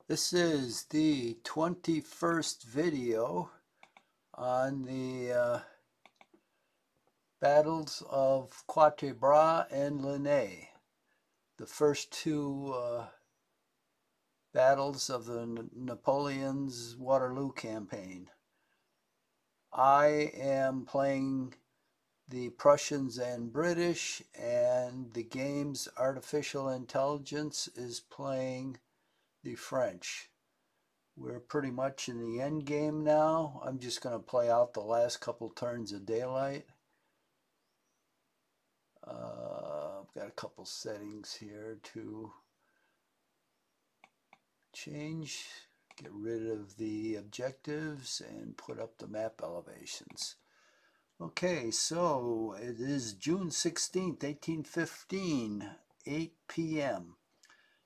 This is the 21st video on the battles of Quatre Bras and Ligny, the first two battles of the Napoleon's Waterloo campaign. I am playing the Prussians and British, and the game's artificial intelligence is playing the French. We're pretty much in the end game now. I'm just going to play out the last couple turns of daylight. I've got a couple settings here to change. Get rid of the objectives and put up the map elevations. Okay, so it is June 16th, 1815, 8 p.m.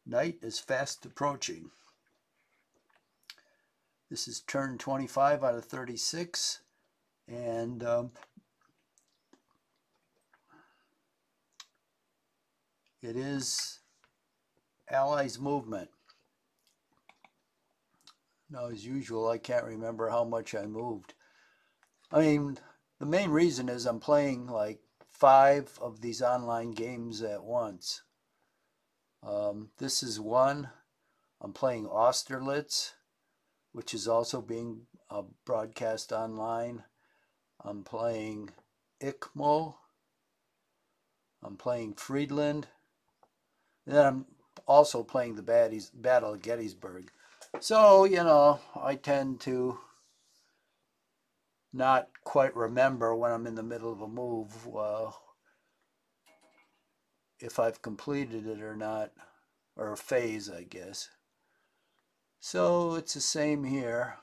Night is fast approaching. This is turn 25 out of 36, and it is Allies movement. Now, as usual, I can't remember how much I moved. I mean, the main reason is I'm playing like 5 of these online games at once. This is one. I'm playing Austerlitz, which is also being broadcast online. I'm playing ICMO. I'm playing Friedland. And then I'm also playing the Battle of Gettysburg. So, you know, I tend to not quite remember when I'm in the middle of a move if I've completed it or not, or a phase, I guess. So it's the same here.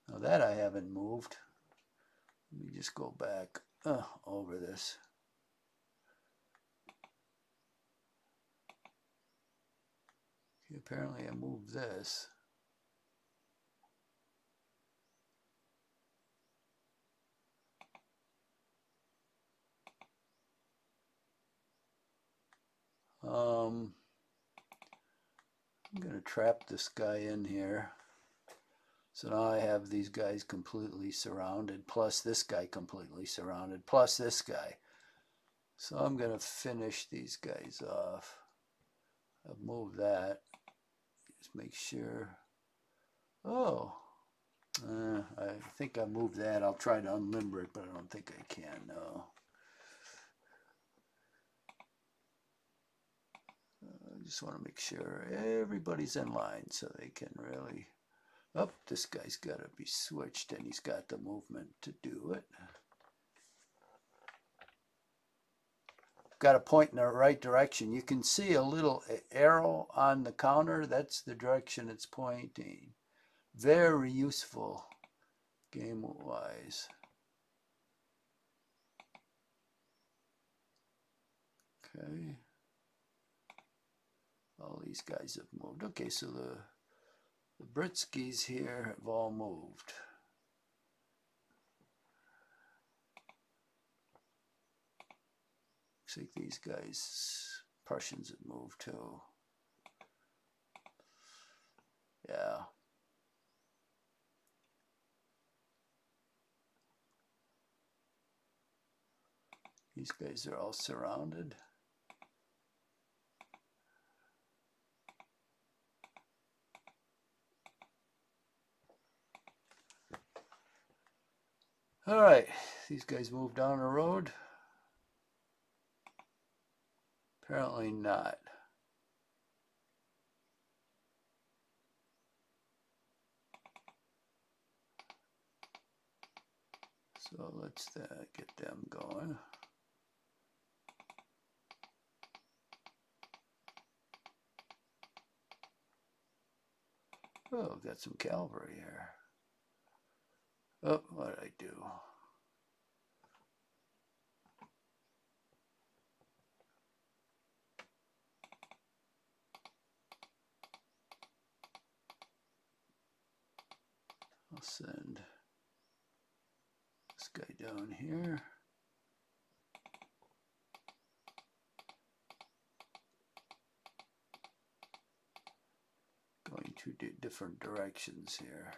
Now that I haven't moved. Let me just go back over this. Okay, apparently I moved this. I'm going to trap this guy in here. So now I have these guys completely surrounded, plus this guy completely surrounded, plus this guy. So I'm going to finish these guys off. I've moved that. Just make sure. Oh, I think I moved that. I'll try to unlimber it, but I don't think I can, no. I just want to make sure everybody's in line so they can really... Oh, this guy's got to be switched, and he's got the movement to do it. Got to point in the right direction. You can see a little arrow on the counter. That's the direction it's pointing. Very useful game-wise. Okay. All these guys have moved. Okay, so the Britskys here have all moved. Looks like these guys, Prussians, have moved too. Yeah. These guys are all surrounded. All right, these guys moved down the road. Apparently not. So let's get them going. Oh, got some cavalry here. Oh, what did I do? I'll send this guy down here. two different directions here.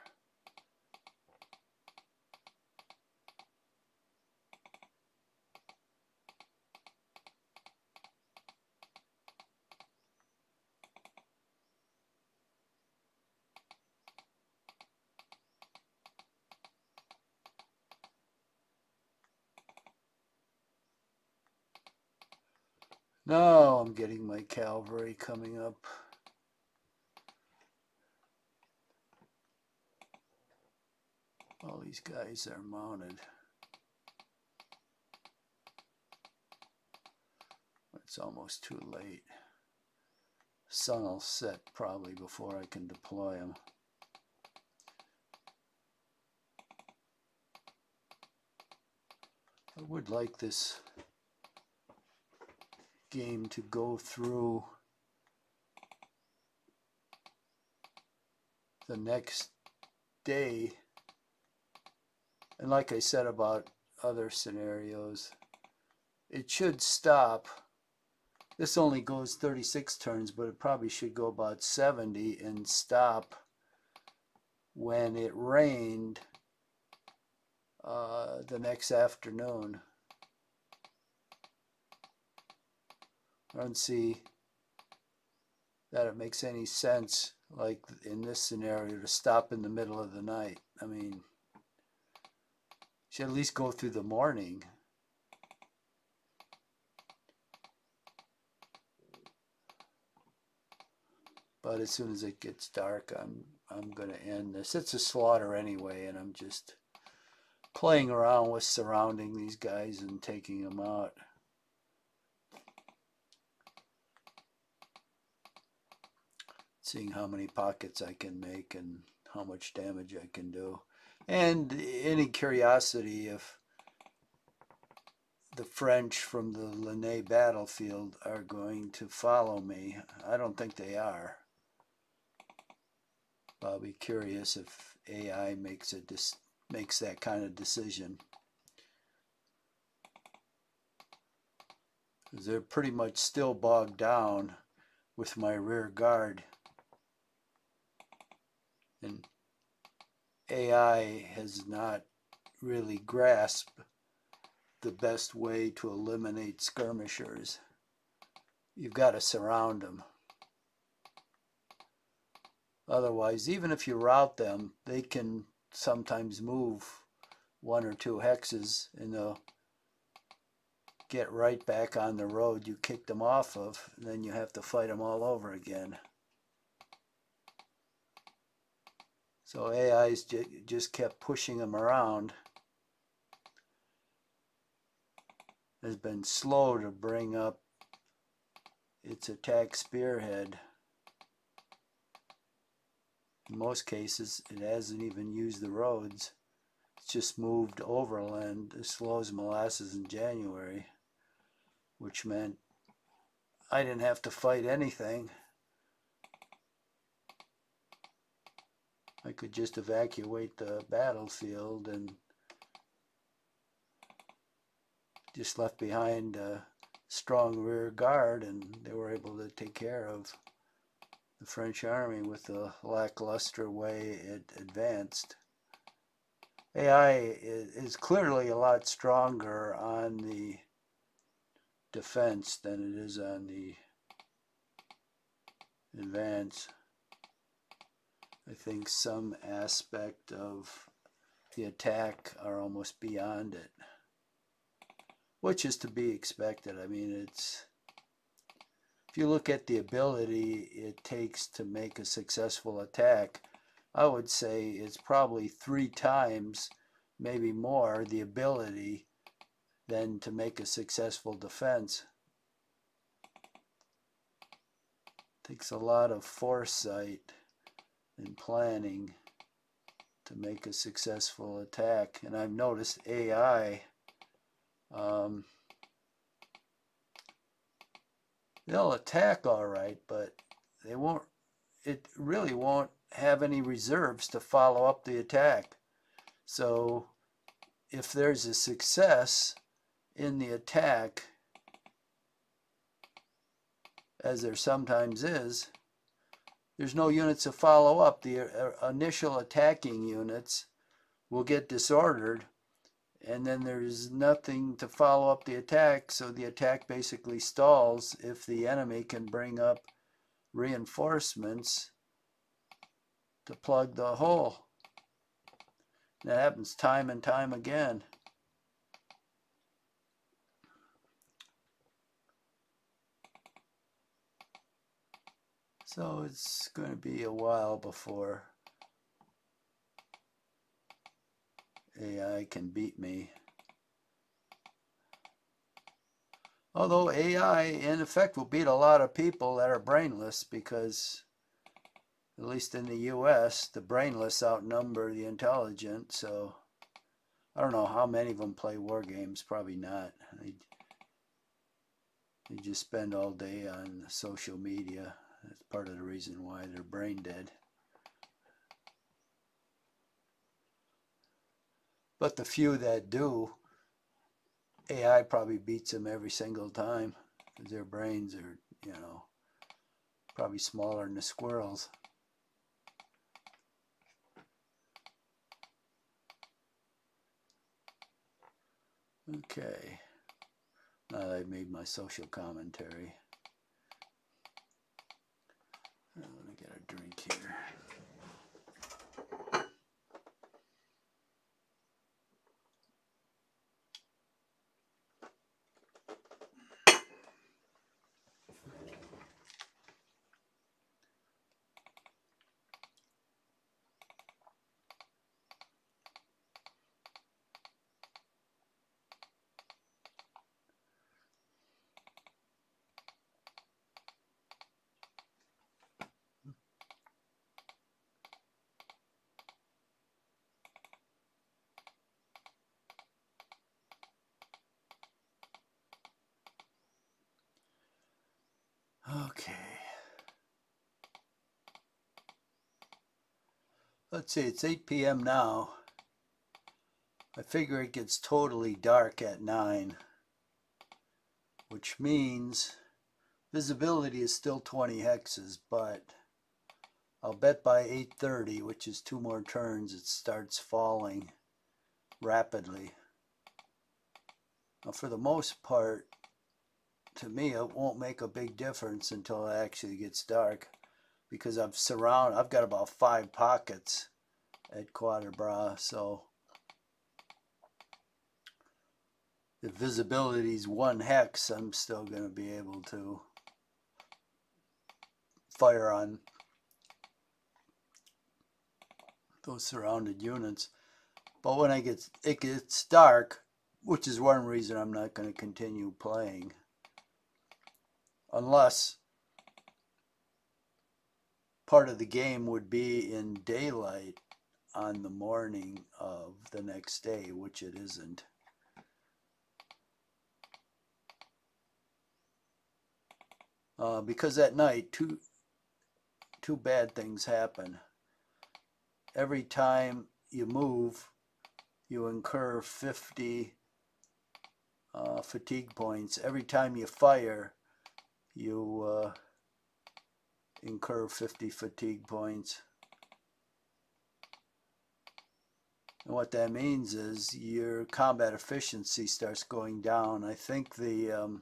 Now I'm getting my cavalry coming up. All these guys are mounted. It's almost too late. Sun will set probably before I can deploy them. I would like this game to go through the next day, and like I said about other scenarios, it should stop. This only goes 36 turns, but it probably should go about 70 and stop when it rained the next afternoon. I don't see that it makes any sense, like in this scenario, to stop in the middle of the night. I mean, should at least go through the morning. But as soon as it gets dark, I'm going to end this. It's a slaughter anyway, and I'm just playing around with surrounding these guys and taking them out. Seeing how many pockets I can make and how much damage I can do. And any curiosity if the French from the Ligny battlefield are going to follow me. I don't think they are. I'll be curious if AI makes that kind of decision. They're pretty much still bogged down with my rear guard. And AI has not really grasped the best way to eliminate skirmishers. You've got to surround them. Otherwise, even if you rout them, they can sometimes move 1 or 2 hexes and they'll get right back on the road you kicked them off of, and then you have to fight them all over again. So AI's just kept pushing them around. Has been slow to bring up its attack spearhead. In most cases, it hasn't even used the roads. It's just moved overland as slow as molasses in January, which meant I didn't have to fight anything. I could just evacuate the battlefield and just left behind a strong rear guard, and they were able to take care of the French army with the lackluster way it advanced. AI is clearly a lot stronger on the defense than it is on the advance. I think some aspect of the attack are almost beyond it, which is to be expected. I mean, if you look at the ability it takes to make a successful attack, I would say it's probably 3 times, maybe more, the ability than to make a successful defense. It takes a lot of foresight and planning to make a successful attack. And I've noticed AI, they'll attack all right, but they won't. It really won't have any reserves to follow up the attack. So if there's a success in the attack, as there sometimes is, there's no units to follow up. The initial attacking units will get disordered, and then there's nothing to follow up the attack, so the attack basically stalls if the enemy can bring up reinforcements to plug the hole. That happens time and time again. So it's going to be a while before AI can beat me. Although AI, in effect, will beat a lot of people that are brainless, because, at least in the US, the brainless outnumber the intelligent. So I don't know how many of them play war games. Probably not. They just spend all day on social media. That's part of the reason why they're brain dead. But the few that do, AI probably beats them every single time, because their brains are, you know, probably smaller than the squirrels. Okay, now that I've made my social commentary, I'm going to get a drink here. Okay. Let's see, it's 8 p.m. now. I figure it gets totally dark at 9, which means visibility is still 20 hexes, but I'll bet by 8:30, which is 2 more turns, it starts falling rapidly. Now, for the most part, to me, it won't make a big difference until it actually gets dark, because I've got about 5 pockets at Quatre Bras, so if visibility is 1 hex, I'm still going to be able to fire on those surrounded units. But when it gets dark, which is one reason I'm not going to continue playing, unless part of the game would be in daylight on the morning of the next day, which it isn't. Because at night, two bad things happen. Every time you move, you incur 50 fatigue points. Every time you fire, you incur 50 fatigue points. And what that means is your combat efficiency starts going down. I think the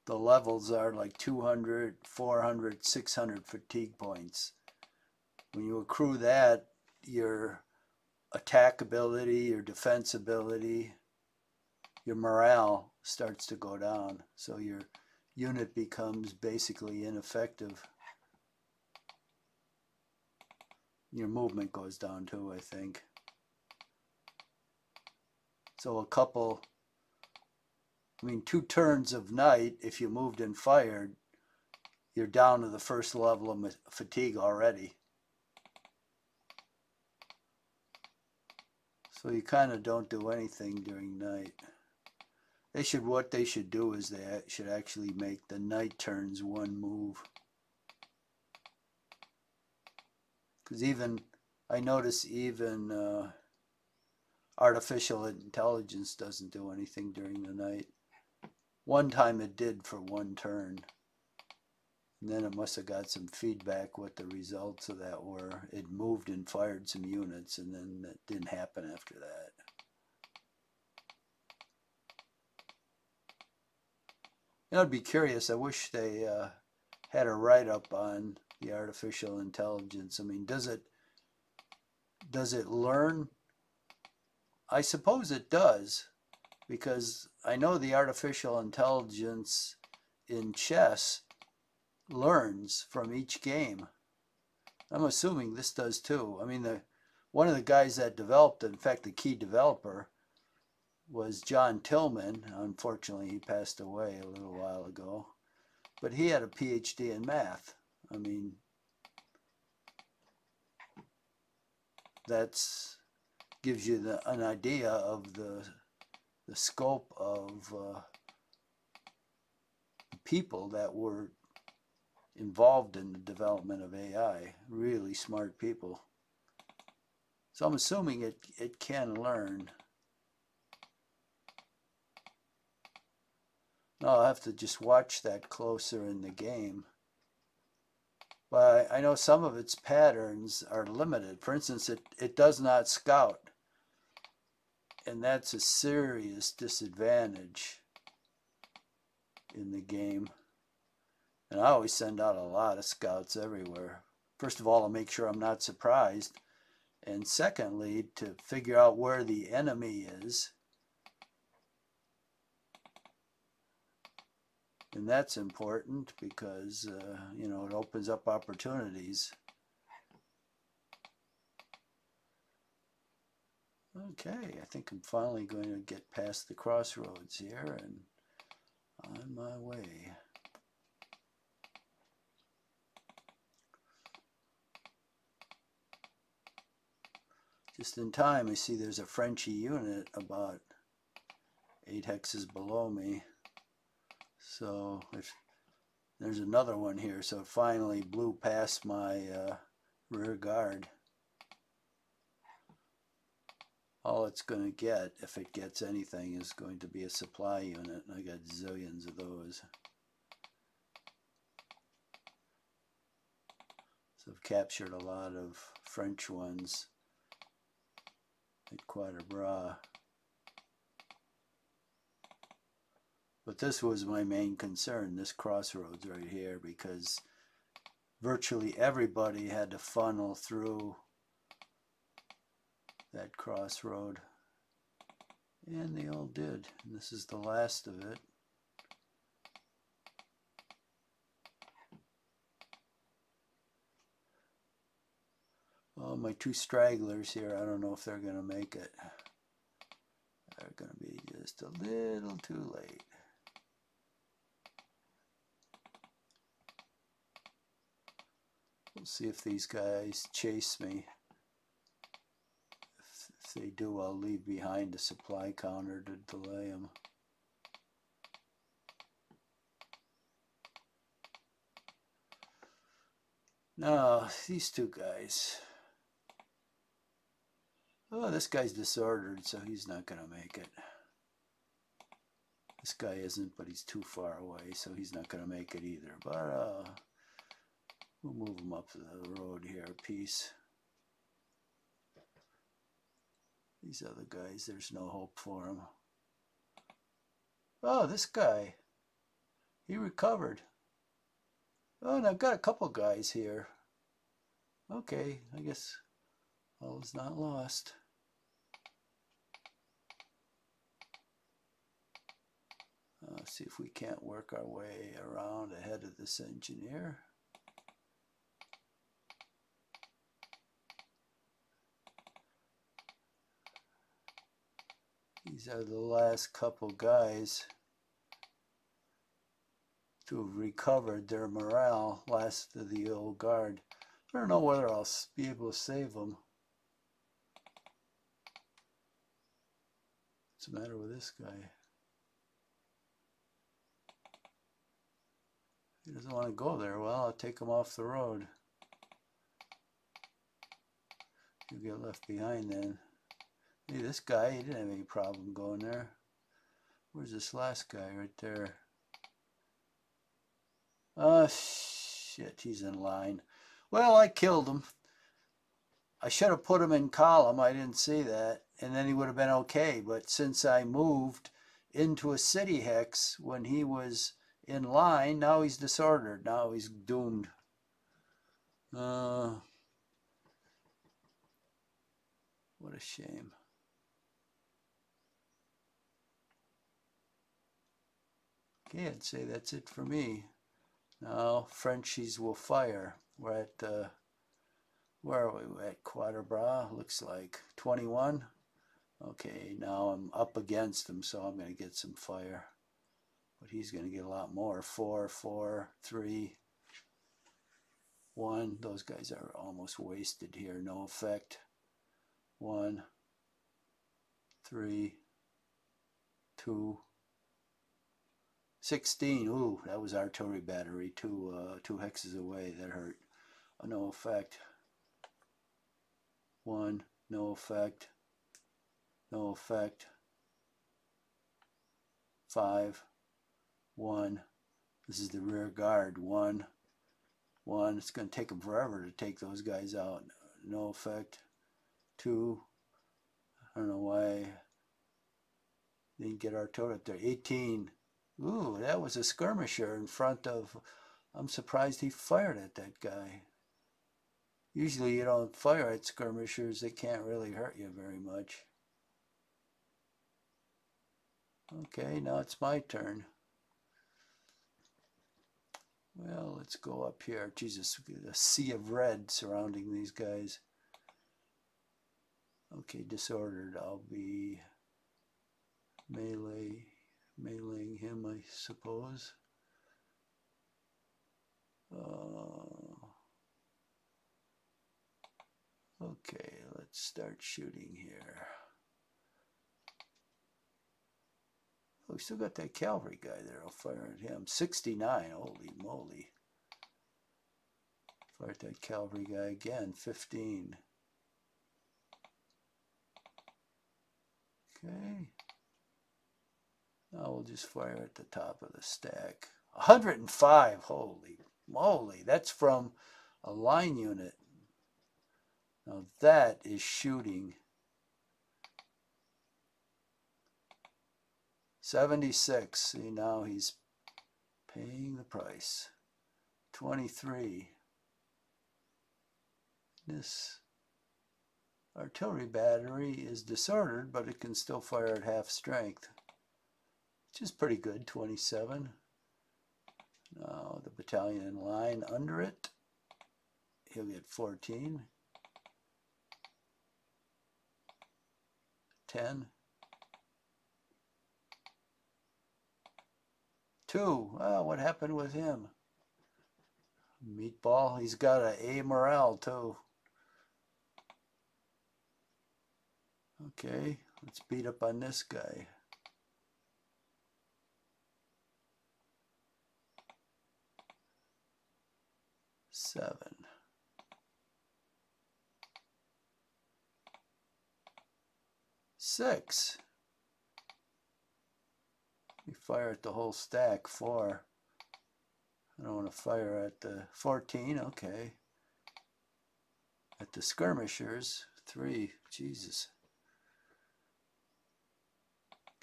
levels are like 200, 400, 600 fatigue points. When you accrue that, your attack ability, your defense ability, your morale starts to go down. So your unit becomes basically ineffective. Your movement goes down too, I think. So 2 turns of night, if you moved and fired, you're down to the first level of fatigue already. So you kind of don't do anything during night. What they should do is they should actually make the night turns 1 move. Because I notice even artificial intelligence doesn't do anything during the night. One time it did for 1 turn. And then it must have got some feedback what the results of that were. It moved and fired some units, and then it didn't happen after that. You know, I'd be curious. I wish they had a write-up on the artificial intelligence. I mean, does it learn? I suppose it does, because I know the artificial intelligence in chess learns from each game. I'm assuming this does too. I mean, one of the guys that developed it, in fact, the key developer, was John Tillman. Unfortunately, he passed away a little while ago. But he had a PhD in math. I mean, that's gives you an idea of the scope of people that were involved in the development of AI. Really smart people. So I'm assuming it can learn. No, I'll have to just watch that closer in the game. But I know some of its patterns are limited. For instance, it does not scout. And that's a serious disadvantage in the game. And I always send out a lot of scouts everywhere. First of all, to make sure I'm not surprised. And secondly, to figure out where the enemy is. And that's important because, you know, it opens up opportunities. Okay, I think I'm finally going to get past the crossroads here and on my way. Just in time, I see there's a Frenchy unit about 8 hexes below me. So if there's another one here, so it finally blew past my rear guard. All it's going to get, if it gets anything, is going to be a supply unit. And I got zillions of those. So I've captured a lot of French ones at Quatre Bras. But this was my main concern, this crossroads right here, because virtually everybody had to funnel through that crossroad. And they all did. And this is the last of it. Oh, my 2 stragglers here, I don't know if they're going to make it. They're going to be just a little too late. We'll see if these guys chase me. If they do, I'll leave behind a supply counter to delay them. Now, these 2 guys. Oh, this guy's disordered, so he's not going to make it. This guy isn't, but he's too far away, so he's not going to make it either. But we'll move him up to the road here a piece. These other guys, there's no hope for them. Oh, this guy. He recovered. Oh, and I've got a couple guys here. Okay, I guess all is not lost. Let's see if we can't work our way around ahead of this engineer. These are the last couple guys to have recovered their morale, last of the old guard. I don't know whether I'll be able to save them. What's the matter with this guy? He doesn't want to go there. Well, I'll take him off the road. He'll get left behind then. Hey, this guy, he didn't have any problem going there. Where's this last guy right there? Shit, he's in line. Well, I killed him. I should have put him in column. I didn't see that. And then he would have been okay. But since I moved into a city hex when he was in line, now he's disordered. Now he's doomed. What a shame. Okay, I'd say that's it for me. Now Frenchies will fire. We're at where are we at? Quatre Bras, looks like 21. Okay, now I'm up against him, so I'm going to get some fire. But he's going to get a lot more. 4, 4, 3, 1. Those guys are almost wasted here. No effect. 1, 3, 2, 16. Ooh, that was artillery battery. Two hexes away. That hurt. No effect. 1, no effect. No effect. 5, 1. This is the rear guard. 1, 1. It's going to take them forever to take those guys out. No effect. 2. I don't know why they didn't get artillery up there. 18. Ooh, that was a skirmisher in front of. I'm surprised he fired at that guy. Usually you don't fire at skirmishers. They can't really hurt you very much. Okay, now it's my turn. Well, let's go up here. Jesus, a sea of red surrounding these guys. Okay, disordered. I'll be meleeing him, I suppose. Okay, let's start shooting here. Oh, we still got that cavalry guy there. I'll fire at him. 69. Holy moly. Fire at that cavalry guy again. 15. Okay. Now we'll just fire at the top of the stack. 105. Holy moly. That's from a line unit. Now that is shooting. 76. See, now he's paying the price. 23. This artillery battery is disordered, but it can still fire at half strength, which is pretty good. 27. Now the battalion in line under it. He'll get 14. 10. 2. Oh, what happened with him? Meatball. He's got an A morale too. Okay, let's beat up on this guy. Seven. 6. We fire at the whole stack. 4. I don't want to fire at the 14. Okay. At the skirmishers. 3. Jesus.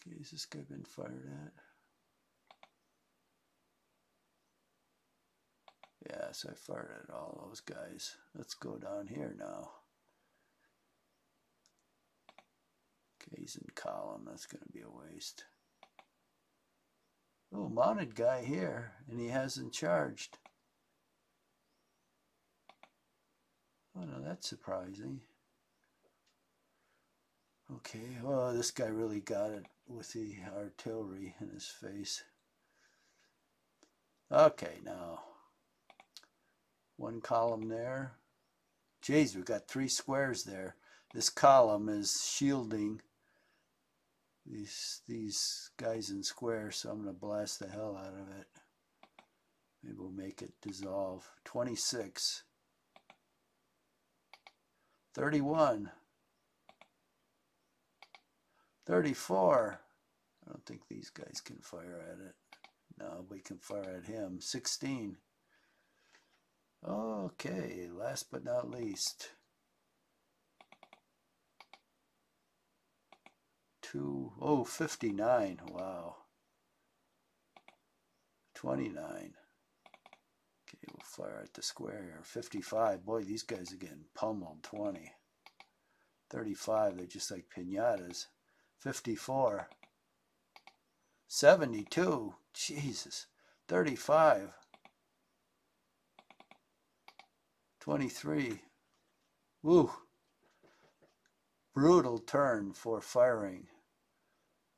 Okay, has this guy been fired at? Yeah, so I fired at all those guys. Let's go down here now. Okay, he's in column. That's going to be a waste. Oh, mounted guy here, and he hasn't charged. Oh, no, that's surprising. Okay, well, this guy really got it with the artillery in his face. Okay, now, 1 column there. Jeez, we've got 3 squares there. This column is shielding these guys in squares, so I'm going to blast the hell out of it. Maybe we'll make it dissolve. 26. 31. 34. I don't think these guys can fire at it. No, we can fire at him. 16. Okay, last but not least. 59. Wow. 29. Okay, we'll fire at the square here. 55. Boy, these guys are getting pummeled. 20. 35. They're just like piñatas. 54. 72. Jesus. 35. 23. Woo. Brutal turn for firing.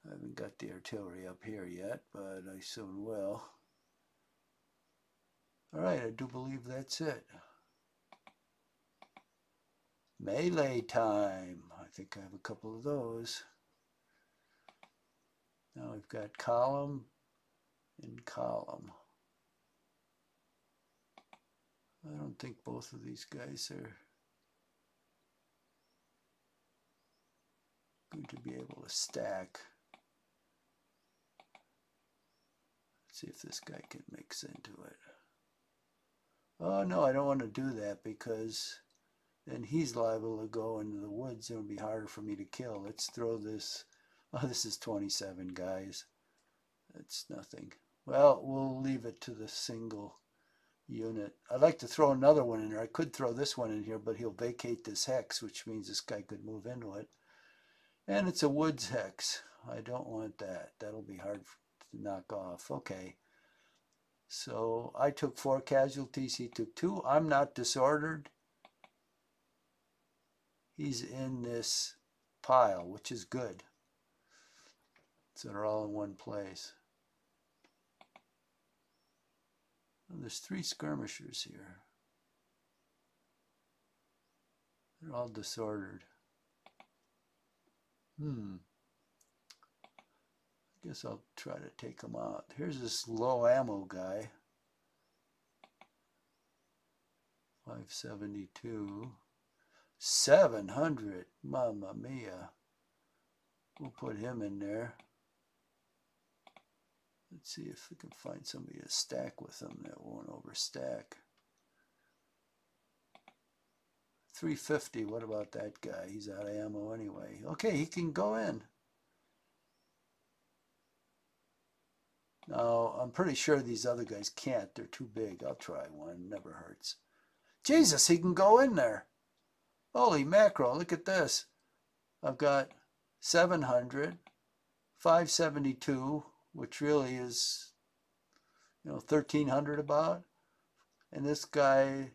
I haven't got the artillery up here yet, but I soon will. All right, I do believe that's it. Melee time. I think I have a couple of those. Now we've got column and column. I don't think both of these guys are going to be able to stack. Let's see if this guy can mix into it. Oh no, I don't want to do that because then he's liable to go into the woods. It'll be harder for me to kill. Let's throw this. Oh, this is 27 guys. That's nothing. Well, we'll leave it to the single unit. I'd like to throw another one in there. I could throw this one in here, but he'll vacate this hex, which means this guy could move into it. And it's a woods hex. I don't want that. That'll be hard to knock off. Okay. So I took 4 casualties. He took 2. I'm not disordered. He's in this pile, which is good. So they're all in one place. Well, there's 3 skirmishers here. They're all disordered. I guess I'll try to take them out. Here's this low ammo guy. 572. 700. Mamma mia. We'll put him in there. Let's see if we can find somebody to stack with him that won't overstack. 350. What about that guy? He's out of ammo anyway. Okay, he can go in. Now, I'm pretty sure these other guys can't. They're too big. I'll try one. Never hurts. Jesus, he can go in there. Holy mackerel, look at this. I've got 700, 572, which really is, 1,300 about. And this guy,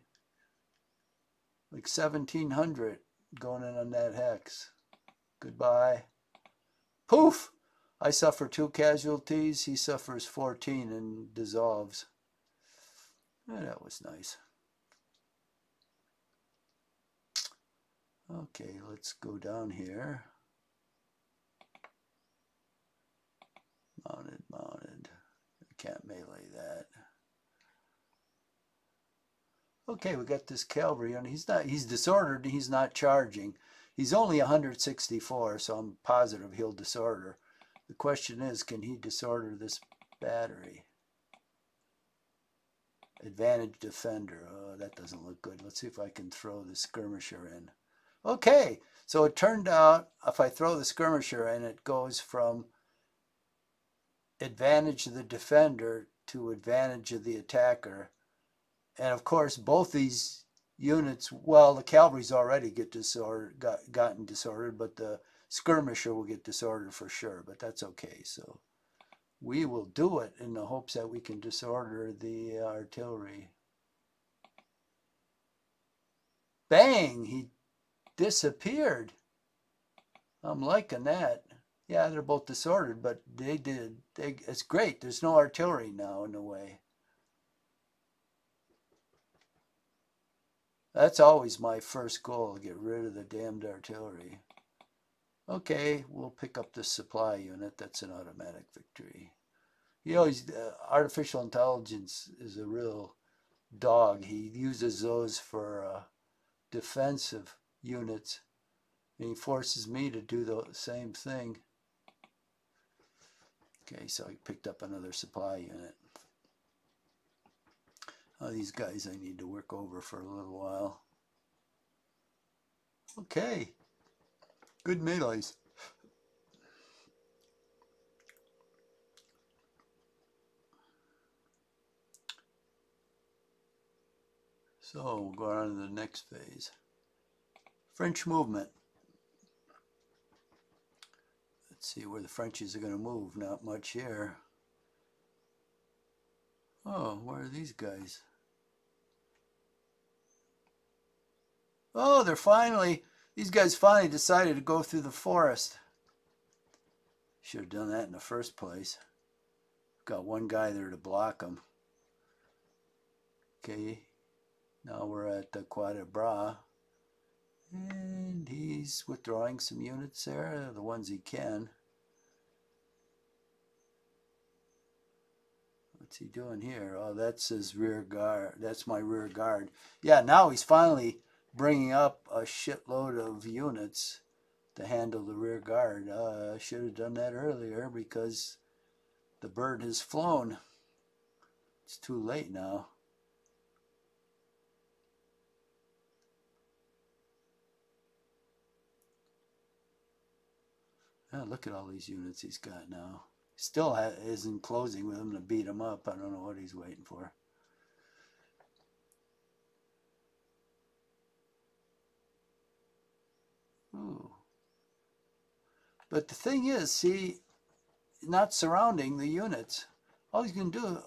like 1,700 going in on that hex. Goodbye. Poof! I suffer 2 casualties. He suffers 14 and dissolves. That was nice. Okay, let's go down here. Mounted. I can't melee that. Okay, we got this cavalry, and he's disordered. He's not charging. He's only 164, so I'm positive he'll disorder. The question is, can he disorder this battery? Advantage defender. Oh, that doesn't look good. Let's see if I can throw the skirmisher in. Okay, so it turned out if I throw the skirmisher in, it goes from advantage of the defender to advantage of the attacker. And of course, both these units, well, the cavalry's already gotten disordered, but the skirmisher will get disordered for sure, but that's okay. So we will do it in the hopes that we can disorder the artillery. Bang! He disappeared. I'm liking that. Yeah, they're both disordered, but it's great. There's no artillery now in the way. That's always my first goal, get rid of the damned artillery. Okay, we'll pick up this supply unit. That's an automatic victory. Artificial intelligence is a real dog. He uses those for defensive units, and he forces me to do the same thing. Okay, so I picked up another supply unit. These guys I need to work over for a little while. Okay, good melees. So we'll go on to the next phase. French movement. Let's see where the Frenchies are going to move. Not much here. Oh, where are these guys? Oh, these guys finally decided to go through the forest. Should have done that in the first place. Got one guy there to block them. Okay, now we're at the Quatre Bras. And he's withdrawing some units there, the ones he can. What's he doing here? Oh, that's his rear guard. That's my rear guard. Yeah, now he's finally bringing up a shitload of units to handle the rear guard. I should have done that earlier because the bird has flown. It's too late now. Oh, look at all these units he's got now. Still isn't closing with him to beat him up. I don't know what he's waiting for. Ooh. But the thing is, see, not surrounding the units. All he's going to do,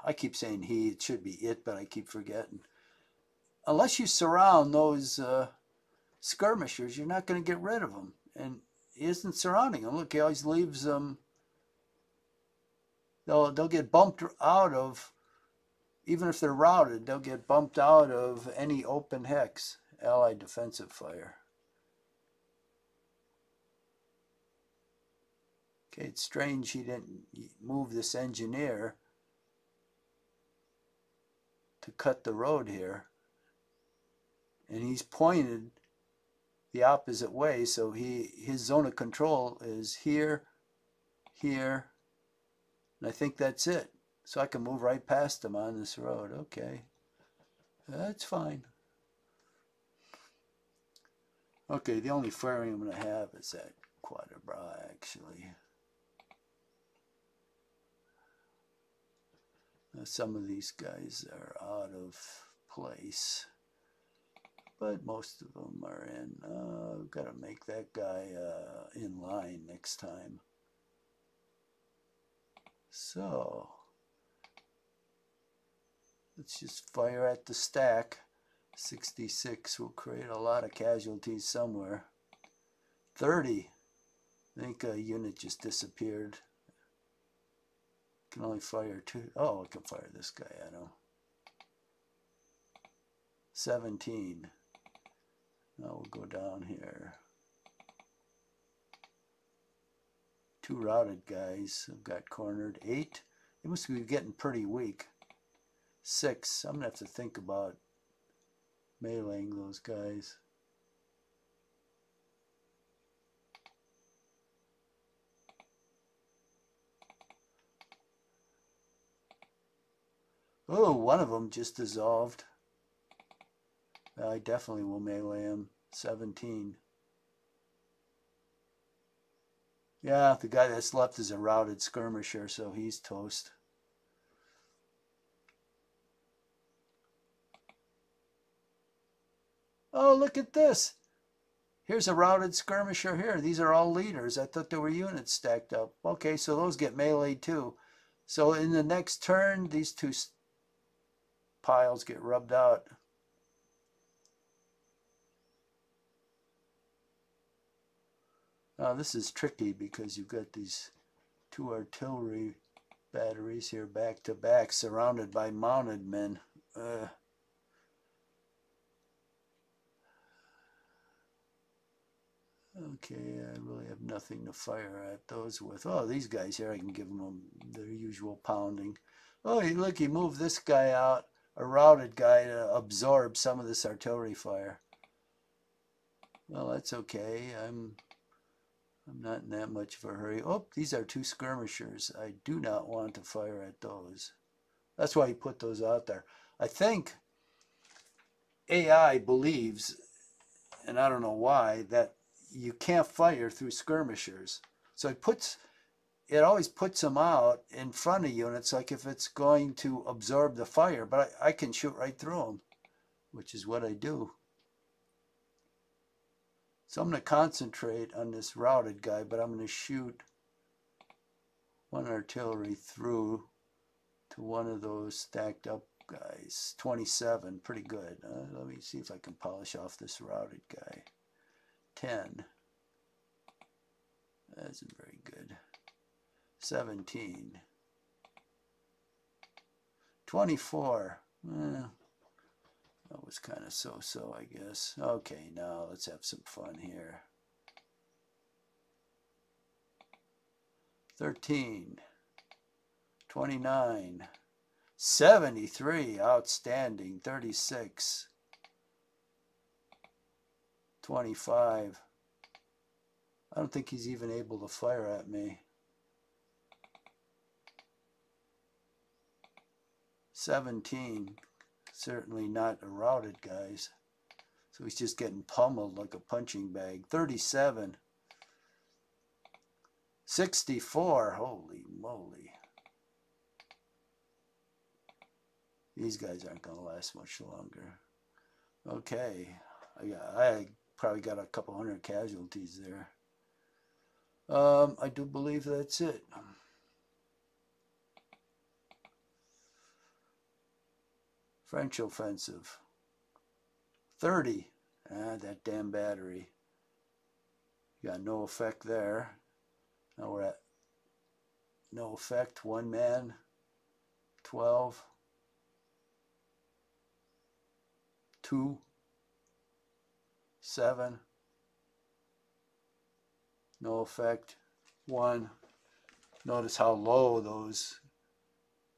I keep saying he, it should be it, but I keep forgetting. Unless you surround those skirmishers, you're not going to get rid of them. And he isn't surrounding them. Look, he always leaves them. They'll get bumped out of, even if they're routed, they'll get bumped out of any open hex, Allied defensive fire. Okay, it's strange he didn't move this engineer to cut the road here. And he's pointed the opposite way, so his zone of control is here, here, and I think that's it. So I can move right past him on this road. Okay, that's fine. Okay, the only firing I'm going to have is at Quatre Bras, actually. Some of these guys are out of place, but most of them are in. I've got to make that guy in line next time. So let's just fire at the stack. 66 will create a lot of casualties somewhere. 30. I think a unit just disappeared. Can only fire 2. Oh, I can fire this guy at him. 17. Now we'll go down here. 2 routed guys have got cornered. 8. They must be getting pretty weak. 6. I'm going to have to think about meleeing those guys. Oh, one of them just dissolved. I definitely will melee him. 17. Yeah, the guy that's left is a routed skirmisher, so he's toast. Oh, look at this. Here's a routed skirmisher here. These are all leaders. I thought there were units stacked up. Okay, so those get meleeed too. So in the next turn, these 2 piles get rubbed out. Now this is tricky because you've got these 2 artillery batteries here back to back surrounded by mounted men. Okay, I really have nothing to fire at those with. Oh, these guys here, I can give them their usual pounding. Oh, look, he moved this guy out, a routed guy, to absorb some of this artillery fire. Well, that's okay. I'm not in that much of a hurry. Oh, these are 2 skirmishers. I do not want to fire at those. That's why he put those out there. I think AI believes, and I don't know why, that you can't fire through skirmishers. So it always puts them out in front of units, like if it's going to absorb the fire, but I can shoot right through them, which is what I do. So I'm going to concentrate on this routed guy, but I'm going to shoot one artillery through to one of those stacked up guys. 27, pretty good. Let me see if I can polish off this routed guy. 10. That isn't very good. 17. 24. That was kind of so-so, I guess. Okay, now let's have some fun here. 13. 29. 73. Outstanding. 36. 25. I don't think he's even able to fire at me. 17. Certainly not a routed, guys. So he's just getting pummeled like a punching bag. 37. 64. Holy moly. These guys aren't going to last much longer. Okay. I probably got a couple hundred casualties there. I do believe that's it. French offensive. 30. That damn battery. Got no effect there. Now we're at no effect. One man. 12. 2. 7. No effect. 1. Notice how low those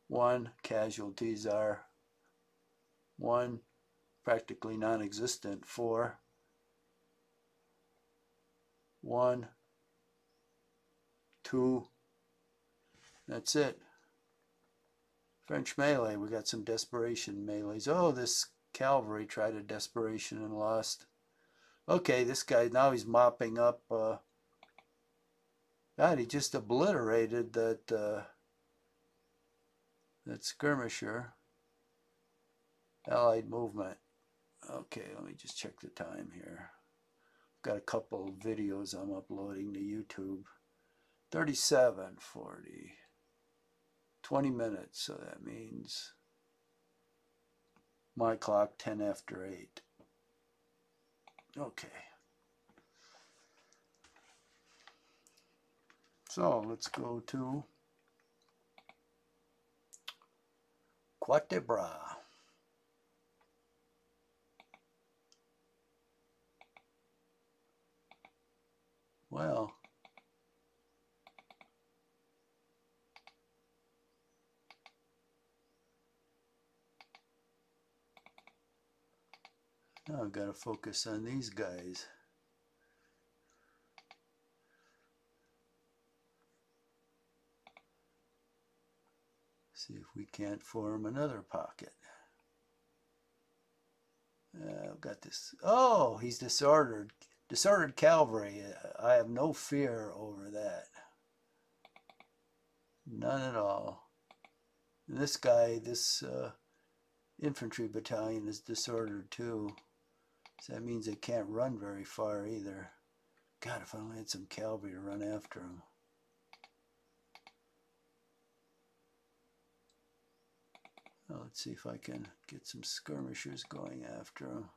1 casualties are. 1, practically non-existent. 4, 1, 2, that's it. French melee, we got some desperation melees. Oh, this cavalry tried a desperation and lost. Okay, this guy, now he's mopping up. God, he just obliterated that skirmisher. Allied movement. Okay, let me just check the time here. Got a couple of videos I'm uploading to YouTube. 37, 40, 20 minutes. So that means my clock 10 after 8. Okay. So let's go to Quatre Bras. Well, now I've got to focus on these guys. See if we can't form another pocket. I've got this. Oh, he's disordered. Disordered cavalry. I have no fear over that. None at all. And this guy, this infantry battalion is disordered too. So that means they can't run very far either. God, if I only had some cavalry to run after them. Well, let's see if I can get some skirmishers going after them.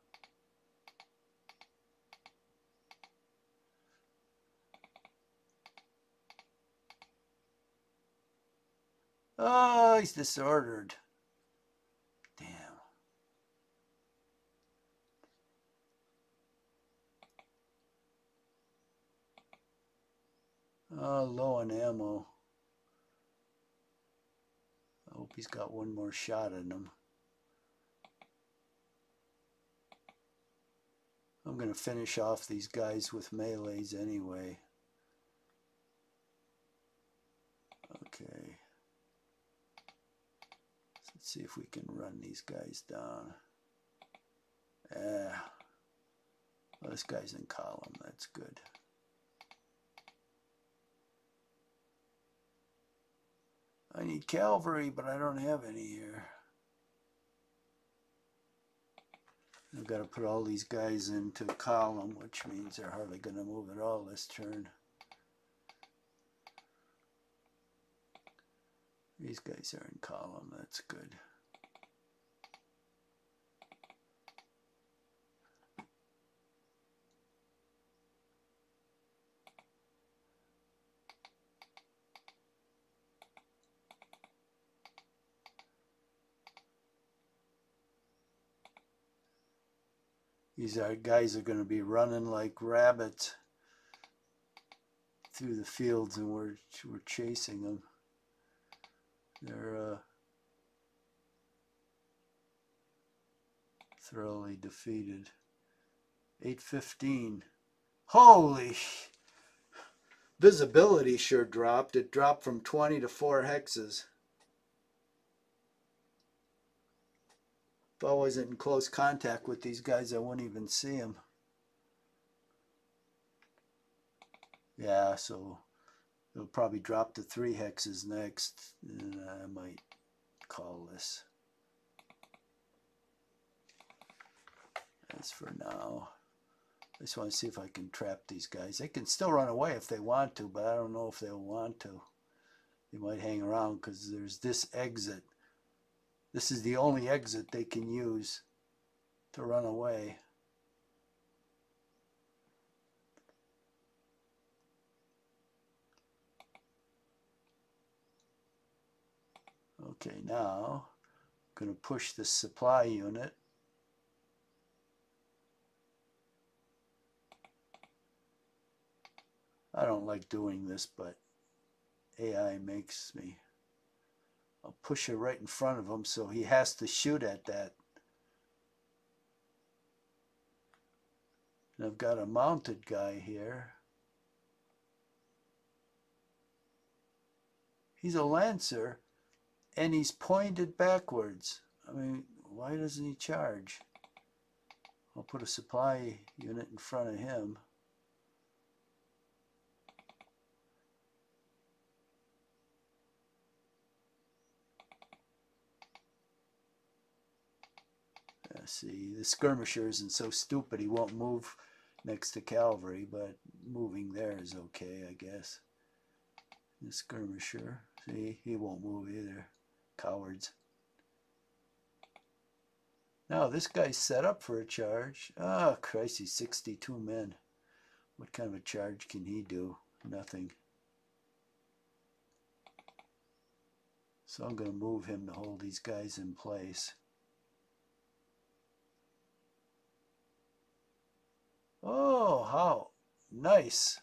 Oh, he's disordered. Damn. Oh, low on ammo. I hope he's got one more shot in him. I'm going to finish off these guys with melees anyway. Okay. Let's see if we can run these guys down. Yeah. Well, this guy's in column. That's good. I need cavalry, but I don't have any here. I've got to put all these guys into column, which means they're hardly going to move at all this turn. These guys are in column. That's good. These guys are going to be running like rabbits through the fields, and we're chasing them. They're thoroughly defeated. 8:15. Holy! Visibility sure dropped. It dropped from 20 to 4 hexes. If I wasn't in close contact with these guys, I wouldn't even see them. Yeah, so it'll probably drop to 3 hexes next, and I might call this. As for now, I just want to see if I can trap these guys. They can still run away if they want to, but I don't know if they'll want to. They might hang around because there's this exit. This is the only exit they can use to run away. Okay, now I'm going to push the supply unit. I don't like doing this, but AI makes me. I'll push it right in front of him, so he has to shoot at that. And I've got a mounted guy here. He's a lancer, and he's pointed backwards. I mean, why doesn't he charge? I'll put a supply unit in front of him. See, the skirmisher isn't so stupid he won't move next to cavalry, but moving there is okay, I guess. The skirmisher, see, he won't move either. Cowards. Now this guy's set up for a charge. Oh Christ, he's 62 men. What kind of a charge can he do? Nothing. So I'm going to move him to hold these guys in place. Oh, how nice.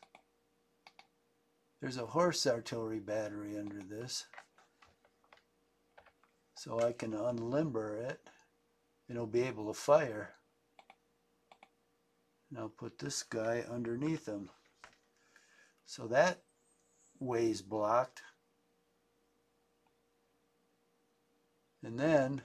There's a horse artillery battery under this. So I can unlimber it and it'll be able to fire. And I'll put this guy underneath him. So that way's blocked. And then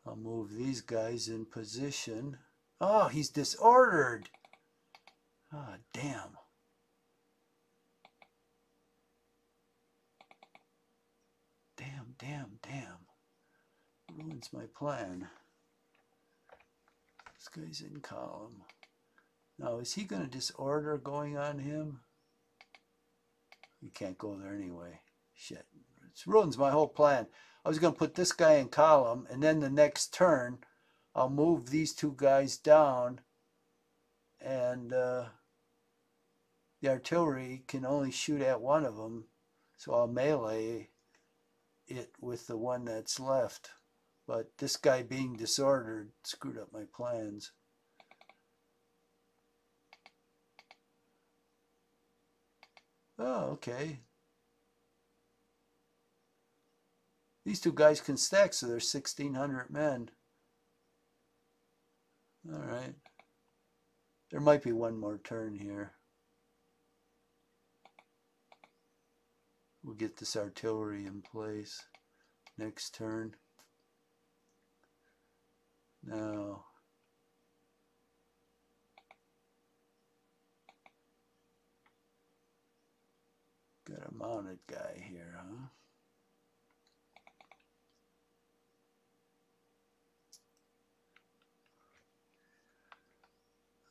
I'll move these guys in position. Oh, he's disordered. Ah, oh, damn. Damn. Ruins my plan. This guy's in column. Now, is he going to disorder going on him? You can't go there anyway. Shit. It ruins my whole plan. I was going to put this guy in column, and then the next turn, I'll move these two guys down, and the artillery can only shoot at one of them, so I'll melee it with the one that's left. But this guy being disordered screwed up my plans. Oh, okay. These two guys can stack, so there's 1,600 men. All right. There might be one more turn here. We'll get this artillery in place next turn. Now, got a mounted guy here, huh?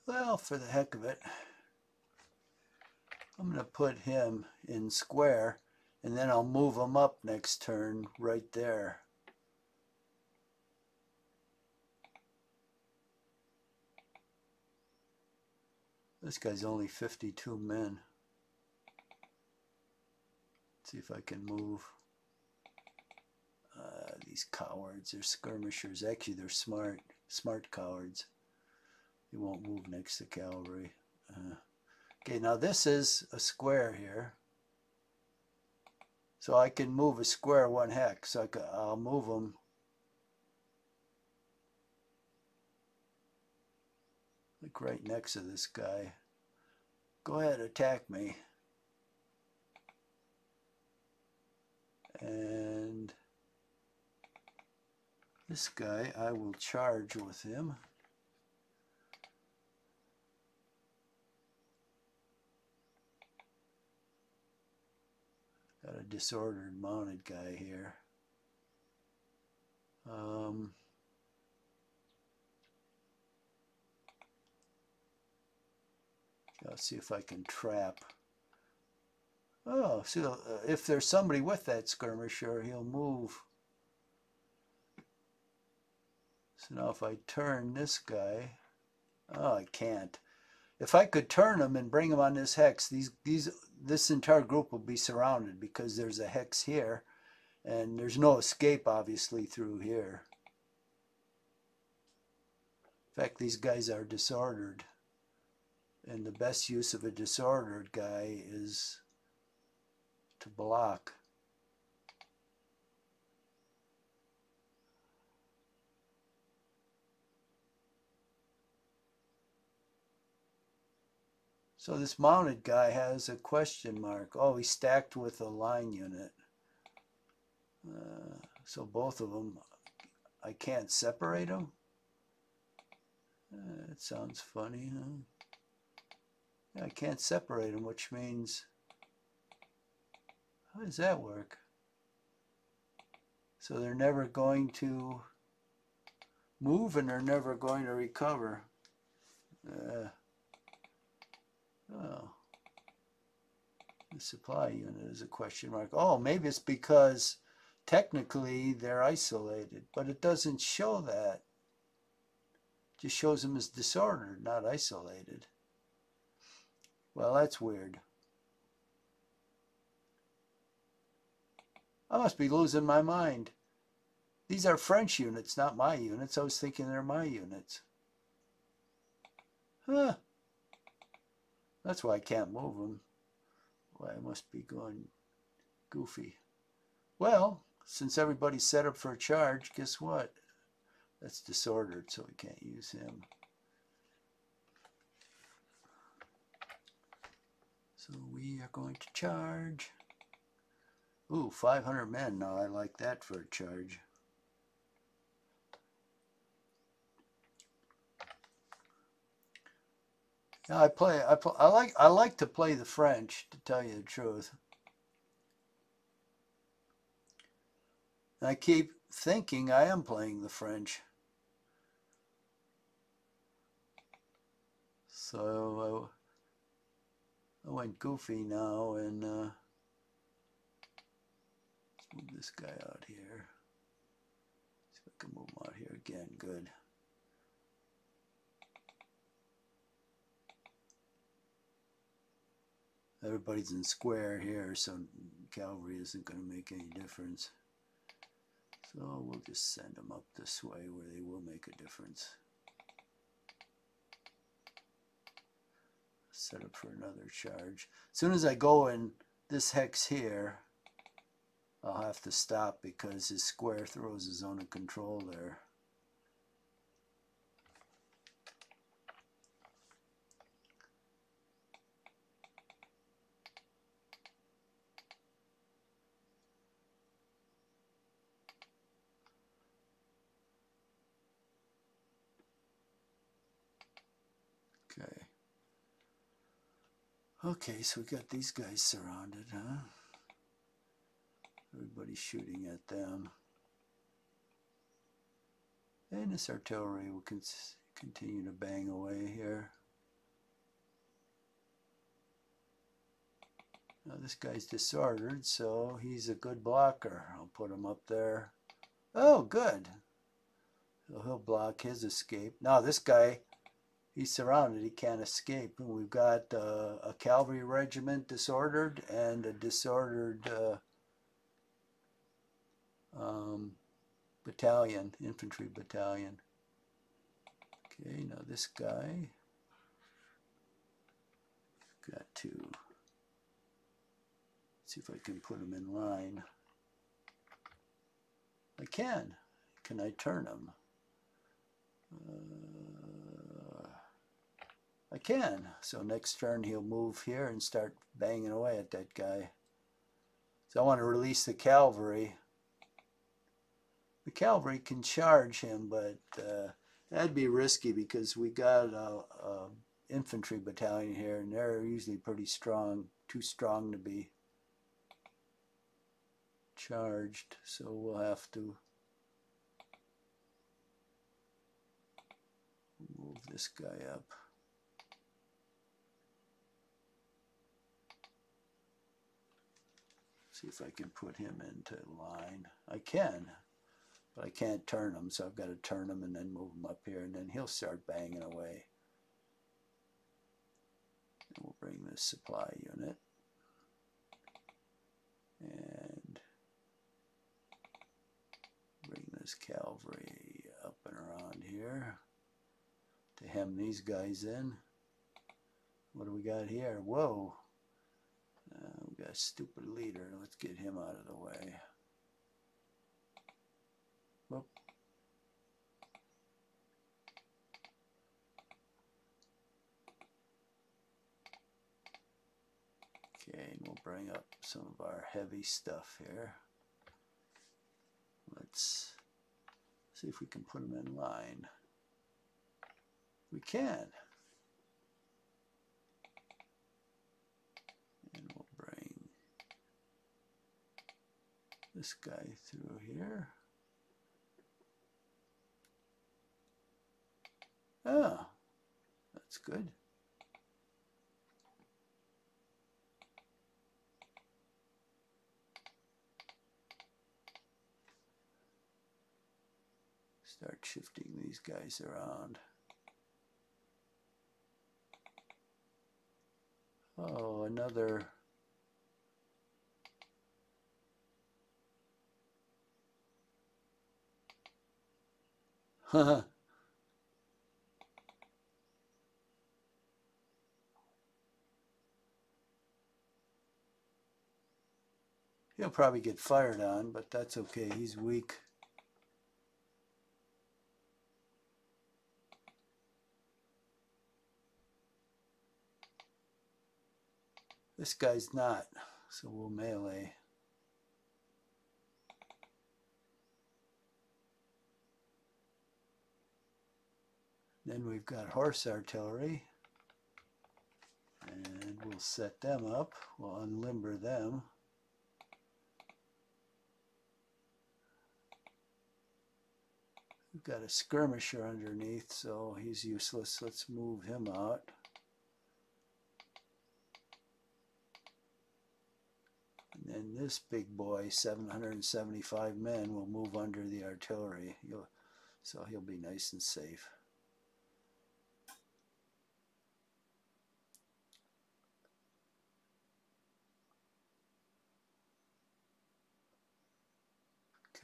Well, for the heck of it, I'm going to put him in square, and then I'll move him up next turn right there. This guy's only 52 men. Let's see if I can move. These cowards, they're skirmishers. Actually, they're smart cowards. They won't move next to cavalry. Okay, now this is a square here. So I can move a square one hex. I'll move them. Like right next to this guy. Go ahead, attack me. And this guy, I will charge with him. Got a disordered mounted guy here. I'll see if I can trap. Oh, so if there's somebody with that skirmisher, he'll move. So now if I turn this guy, oh, I can't. If I could turn him and bring him on this hex, this entire group will be surrounded because there's a hex here, and there's no escape obviously through here. In fact, these guys are disordered, and the best use of a disordered guy is to block. So this mounted guy has a question mark. Oh, he's stacked with a line unit. So both of them, I can't separate them. It sounds funny, huh? Yeah, I can't separate them, which means, how does that work? So they're never going to move and they're never going to recover. Oh, the supply unit is a question mark. Oh, maybe it's because technically they're isolated, but it doesn't show that. It just shows them as disordered, not isolated. Well, that's weird. I must be losing my mind. These are French units, not my units. I was thinking they're my units. Huh. That's why I can't move them. Why, I must be going goofy. Well, since everybody's set up for a charge, guess what? That's disordered, so we can't use him. So we are going to charge. Ooh, 500 men. Now I like that for a charge. Yeah, I like to play the French, to tell you the truth. And I keep thinking I am playing the French. So I went goofy now, and let's move this guy out here. See if I can move him out here again. Good. Everybody's in square here, so cavalry isn't going to make any difference. So we'll just send them up this way where they will make a difference. Set up for another charge. As soon as I go in this hex here, I'll have to stop because his square throws his zone of control there. Okay. Okay, so we got these guys surrounded, huh? Everybody's shooting at them. And this artillery will continue to bang away here. Now this guy's disordered, so he's a good blocker. I'll put him up there. Oh, good. So he'll block his escape. Now this guy, he's surrounded. He can't escape. And we've got a cavalry regiment disordered and a disordered battalion, infantry battalion. Okay, now this guy got to see if I can put him in line. I can. Can I turn him? I can. So next turn he'll move here and start banging away at that guy. So I want to release the cavalry. The cavalry can charge him, but that'd be risky because we got a infantry battalion here, and they're usually pretty strong, too strong to be charged. So we'll have to move this guy up. See if I can put him into line. I can. But I can't turn him, so I've got to turn him and then move him up here, and then he'll start banging away. And we'll bring this supply unit. And bring this cavalry up and around here to hem these guys in. What do we got here? Whoa. We got a stupid leader. Let's get him out of the way. Whoop. Okay, and we'll bring up some of our heavy stuff here. Let's see if we can put them in line. We can. And we'll bring this guy through here. Ah, that's good. Start shifting these guys around. Oh, another. Haha. He'll probably get fired on, but that's okay. He's weak. This guy's not, so we'll melee. Then we've got horse artillery, and we'll set them up. We'll unlimber them. We've got a skirmisher underneath, so he's useless. Let's move him out. And then this big boy, 775 men, will move under the artillery. So he'll be nice and safe.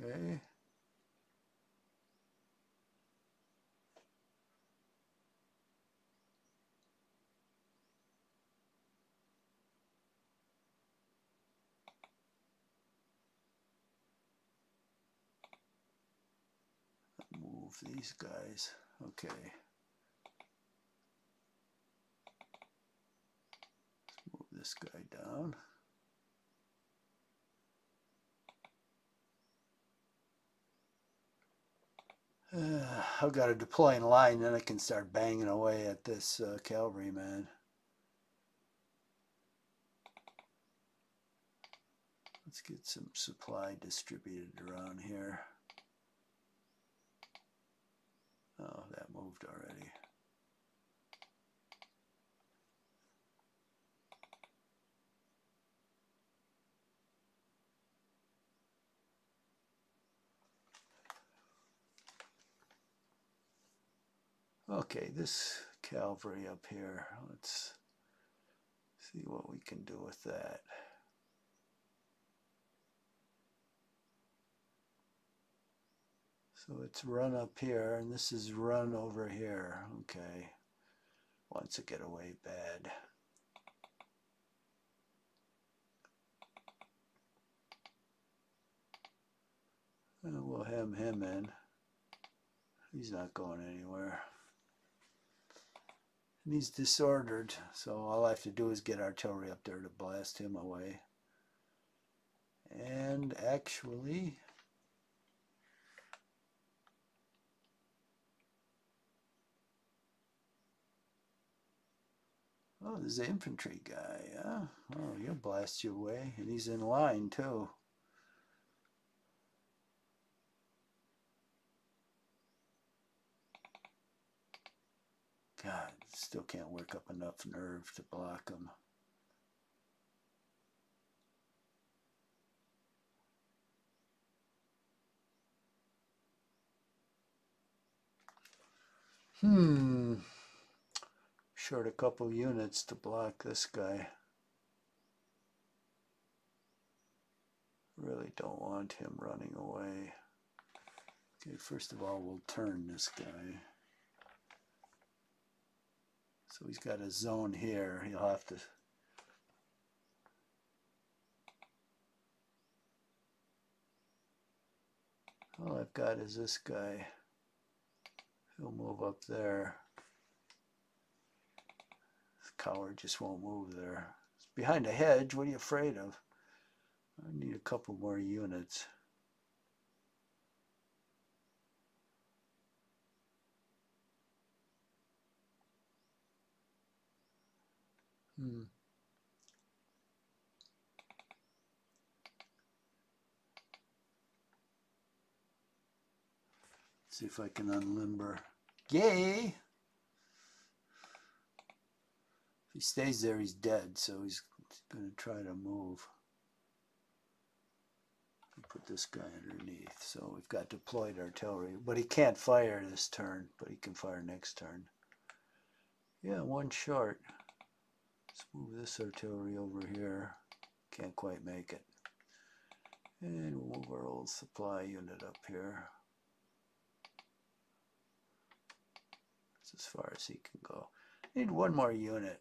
Okay. Move these guys. Okay. Let's move this guy down. I've got to deploy in line, then I can start banging away at this cavalryman. Let's get some supply distributed around here. Oh, that moved already. Okay, this cavalry up here, let's see what we can do with that. So it's run up here, and this is run over here. Okay, wants to get away bad. And we'll hem him in. He's not going anywhere. And he's disordered, so all I have to do is get artillery up there to blast him away. And actually, oh, there's the infantry guy. Huh? Oh, he'll blast you away, and he's in line too. God, still can't work up enough nerve to block him. Short a couple units to block this guy. Really don't want him running away. Okay, first of all, we'll turn this guy. So he's got a zone here. He'll have to... All I've got is this guy. He'll move up there. This coward just won't move there. It's behind a hedge. What are you afraid of? I need a couple more units. Let's see if I can unlimber. Yay! If he stays there, he's dead, so he's going to try to move. Put this guy underneath. So we've got deployed artillery, but he can't fire this turn, but he can fire next turn. Yeah, one short. Let's move this artillery over here. Can't quite make it. And we'll move our old supply unit up here. That's as far as he can go. Need one more unit.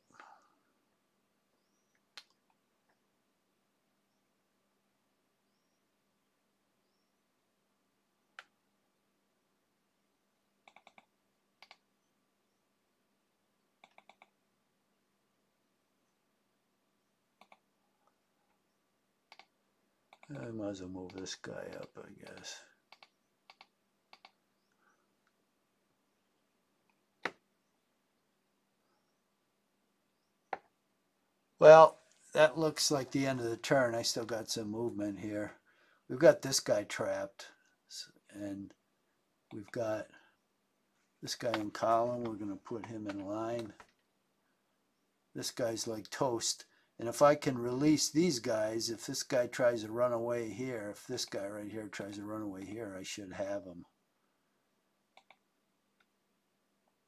I might as well move this guy up, I guess. Well, that looks like the end of the turn. I still got some movement here. We've got this guy trapped, and we've got this guy in column. We're going to put him in line. This guy's like toast. And if I can release these guys, if this guy tries to run away here, if this guy right here tries to run away here, I should have him.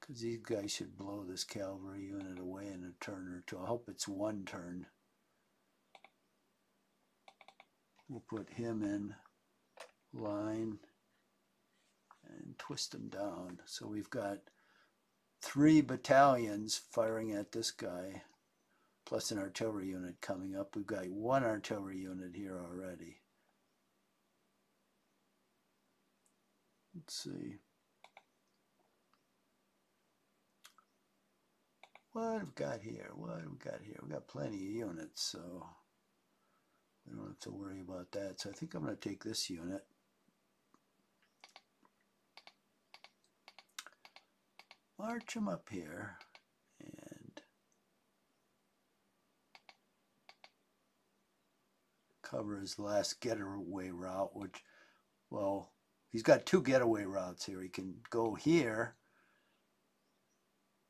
Because these guys should blow this cavalry unit away in a turn or two. I hope it's one turn. We'll put him in line and twist him down. So we've got 3 battalions firing at this guy, plus an artillery unit coming up. We've got 1 artillery unit here already. Let's see. What have we got here? What have we got here? We've got plenty of units, so we don't have to worry about that. So I think I'm going to take this unit. march him up here and cover his last getaway route, which, well, he's got two getaway routes here. He can go here,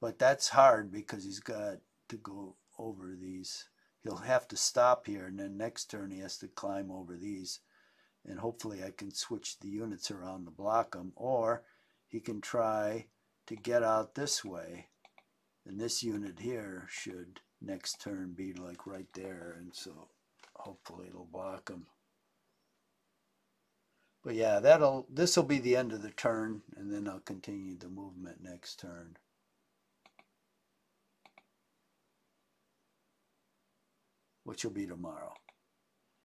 but that's hard because he's got to go over these. He'll have to stop here, and then next turn he has to climb over these. And hopefully I can switch the units around to block him, or he can try to get out this way, and this unit here should next turn be like right there, and so hopefully it'll block him. But yeah, this will be the end of the turn, and then I'll continue the movement next turn. Which will be tomorrow.